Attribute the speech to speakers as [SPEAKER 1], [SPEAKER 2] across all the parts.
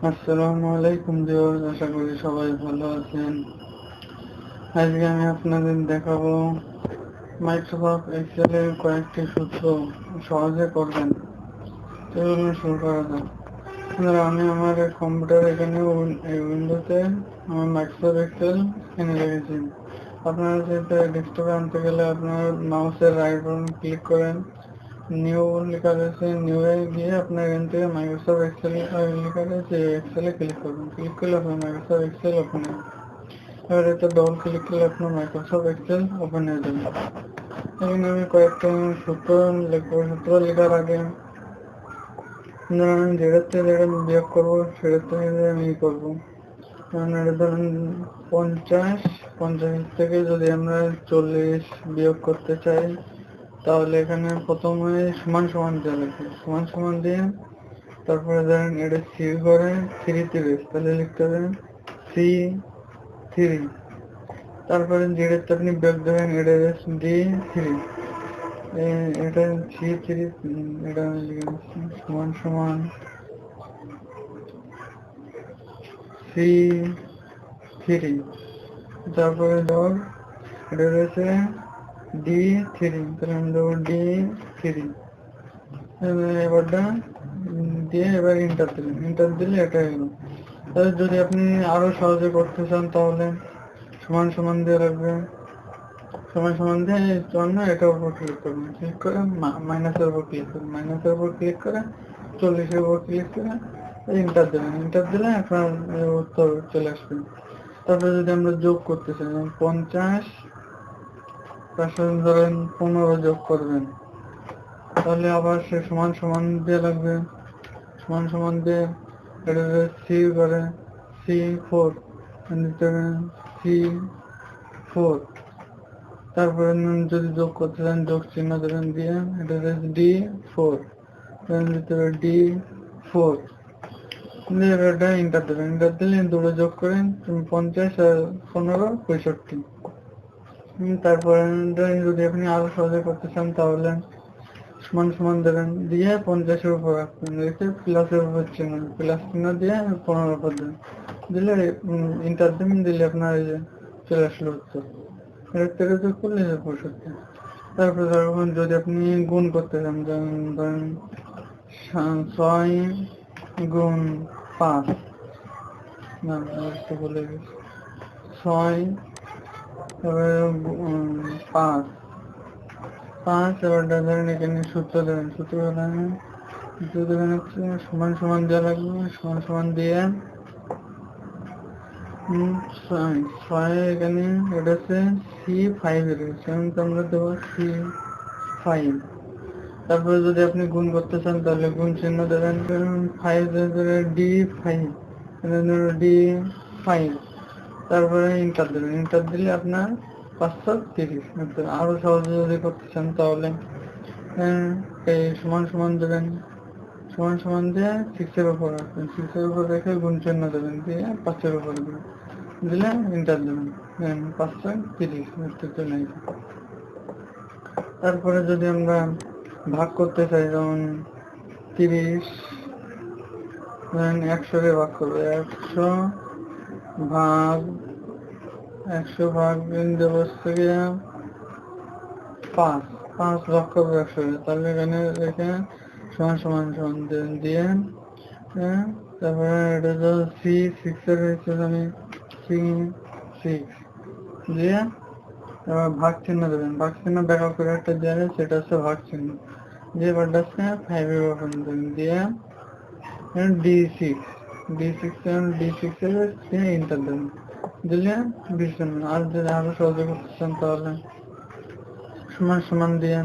[SPEAKER 1] আসসালামুয়ালাইকুম viewers, আশা করি সবাই ভালো আছেন। আজকে আমি আপনাদের দেখাবো মাইক্রোসফট এক্সেলের কয়েকটি সূত্র সহজে করবেন। চলুন শুরু করা যাক। বন্ধুরা, আমি আমার কম্পিউটার এখানে উইন্ডোতে আমার মাইক্রোসফট এক্সেল এনে রেখেছি। আপনারা যেটা ডেস্কটপে আনতে গেলে আপনার মাউসের রাইট বাটন ক্লিক করেন, নিউ লেখা রয়েছে, নিউ এ গিয়ে আপনার এখান থেকে মাইক্রোসফট এক্সেল লেখা রয়েছে, এক্সেলে ক্লিক করবেন। ক্লিক করলে আপনার মাইক্রোসফট এক্সেল ওপেন হবে। এবার এটা ডবল ক্লিক করলে আপনার মাইক্রোসফট এক্সেল ওপেন হয়ে যাবে। এখানে আমি কয়েকটা সূত্র লিখবো। সূত্র লেখার আগে আমি যেটার থেকে যেটা বিয়োগ করবো সেটার থেকে আমি করবো। যেমন এটা ধরুন 50, 50 থেকে যদি আমরা 40 বিয়োগ করতে চাই, তাহলে এখানে প্রথমে সমান সমান দেওয়া লাগবে। সমান সমান দিয়ে তারপরে ধরেন এটা সি করে 3 বেশ, তাহলে লিখতে হবে C3। তারপরে যেটাতে আপনি বিয়োগ দেবেন এটা D3, এটা C3, এটা সমান সমান C3। তারপরে ধর এটা রয়েছে D3, তাহলে আমি দেবো D3। এবারটা দিয়ে এবার ইন্টার দিলেন, ইন্টার দিলে এটা হলো। তাহলে যদি আপনি আরো সহজে করতে চান তাহলে সমান সমান দিয়ে রাখবেন। সমান সমান দিয়ে জন্য এটার উপর ক্লিক করবেন, ক্লিক করে মাইনাসের উপর ক্লিক করবেন, মাইনাসের উপর ক্লিক করে 40-এর উপর ক্লিক করে ইন্টার দেবেন। ইন্টার দিলে আপনার উত্তর চলে আসবে। তারপরে যদি আমরা যোগ করতে চাই, 50 তার সাথে ধরেন 15 যোগ করবেন, তাহলে আবার সে সমান সমান দিয়ে লাগবে। সমান সমান দিয়ে এটা সি করে C4 দিতে হবে, C4। তারপরে যদি যোগ করতে চান যোগ চিহ্ন দেবেন, দিয়ে এটা D4 দিতে হবে, D4 দিয়ে এটা ইন্টার দেবেন। ইন্টার দিলে দুটো যোগ করেন 50 আর 15 65। তারপরে যদি আপনি আরো সহজে করতে চান তাহলে সমান সমান দেবেন, দিয়ে 50-এর উপর রাখবেন, রেখে প্লাসের উপর চিহ্ন, প্লাস চিহ্ন দিয়ে 15-এর উপর দেবেন, দিলে ইন্টার দেবেন, দিলে আপনার এই যে চলে আসলো উত্তর। এর থেকে যোগ করলে 65। তারপরে ধরুন যদি আপনি গুণ করতে চান, যেমন ধরেন 6 গুণ 5, না একটু বলে গেছি, 6 তারপরে 5, এবার ধরেন এখানে সূত্র দেবেন, সূত্র দেবেন হচ্ছে সমান সমান দেওয়া লাগবে। সমান সমান দিয়ে 6 এখানে এটা হচ্ছে C5 রয়েছে, আমরা দেবো C5। তারপরে যদি আপনি গুণ করতে চান তাহলে গুণ চিহ্ন দেবেন, 5 D5, D5। তারপরে ইন্টার দেবেন, ইন্টার দিলে আপনার 530। আরো সহজে যদি করতে চান তাহলে এই সমান সমান দেবেন, সমান সমান দিয়ে 6-এর উপর রাখবেন, 6-এর উপর রেখে গুণ চিহ্ন দেবেন, দিয়ে 5-এর উপর দেবেন, দিলে ইন্টার দেবেন, 530 চলে আসবে। তারপরে যদি আমরা ভাগ করতে চাই, যেমন 30 100-কে ভাগ করবে, 100 ভাগ দেব থেকে 5 ভাগ করবো 100-কে, তাহলে এখানে রেখে সমান সমান সমান দিয়ে তারপরে এটা তো C6 এর রয়েছে, আমি C6 দিয়ে এবার ভাগ চিহ্ন দেবেন, ভাগ চিহ্ন ব্যাখ্যা করে একটা দেওয়া যায়, সেটা হচ্ছে ভাগ চিহ্ন দিয়ে এবার হচ্ছে 5-এর ওপেন দেবেন, দিয়ে D6, D6 এর ইন্টার দেবেন, দিলে 20 জন্য। আর যদি আরো সহজে করতে চান তাহলে সমান সমান দিয়ে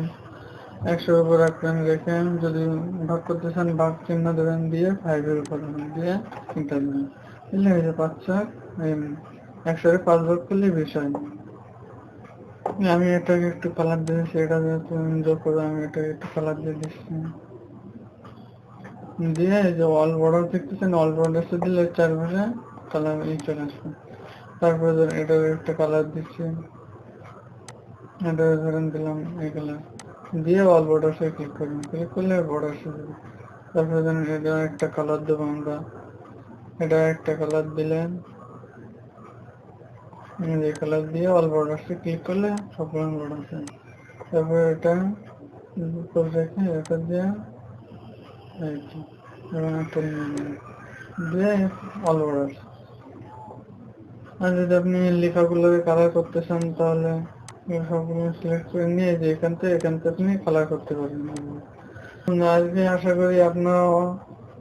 [SPEAKER 1] 100-এর উপর রাখবেন, রেখে যদি ভাগ করতে চান ভাগ চিহ্ন দেবেন, দিয়ে 5-এর উপর দিয়ে ইন্টার দেবেন, দিলে এই যে 5 100-এর 5 ভাগ করলে 20 হয়। আমি এটাকে একটু কালার দিয়েছি, এটা যেহেতু যোগ করে আমি এটাকে একটু কালার দিয়ে দিচ্ছি, দিয়ে এই যে অল বর্ডার দেখতেছেন, অল বর্ডার দিলে চারপাশে কালার চলে আসবে। তারপরে ধরেন এটার একটা কালার দিচ্ছি, এটা ধরেন দিলাম এই কালার, দিয়ে অল বর্ডার্সে ক্লিক করবেন, ক্লিক করলে বর্ডার্সে দেবে। তারপরে ধরেন এটা একটা কালার দেবো আমরা, এটা একটা কালার দিলেন, যে কালার দিয়ে অল বর্ডার্সে ক্লিক করলে সবগুলো বর্ডার্স। তারপর এটা উপর রেখে এটা দিয়ে এবং একটা দিয়ে অল বর্ডার্স। আর যদি আপনি লেখাগুলোকে কালার করতে চান তাহলে সবগুলো সিলেক্ট করে নিয়ে যে এখান থেকে আপনি কালার করতে পারবেন। আজকে আশা করি আপনারা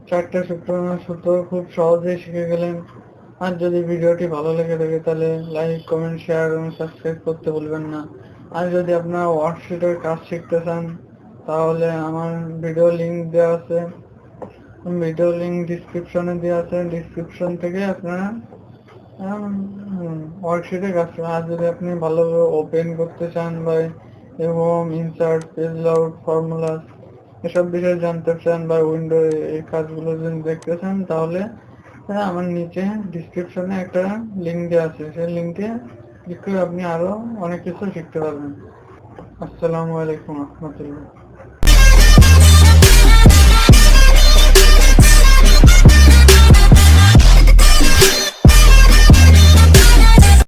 [SPEAKER 1] 4টে সূত্র খুব সহজেই শিখে গেলেন। আর যদি ভিডিওটি ভালো লেগে থাকে তাহলে লাইক, কমেন্ট, শেয়ার এবং সাবস্ক্রাইব করতে ভুলবেন না। আর যদি আপনারা ওয়ার্কশিটের কাজ শিখতে চান তাহলে আমার ভিডিও লিঙ্ক দেওয়া আছে, ডিসক্রিপশনে দেওয়া আছে। ডিসক্রিপশন থেকে আপনারা ওয়ার্কশিটে কাজ করুন। আর যদি আপনি ভালোভাবে ওপেন করতে চান বা এবং ইনসার্ট, পেজ লাউট, ফর্মুলা এসব বিষয়ে জানতে চান বা উইন্ডো এই কাজগুলো যদি দেখতে চান তাহলে আমার নিচে ডিসক্রিপশনে একটা লিঙ্ক দেওয়া আছে, সেই লিঙ্কে ক্লিক করে আপনি আরো অনেক কিছু শিখতে পারবেন। আসসালামু আলাইকুম রহমতুল্লাহ।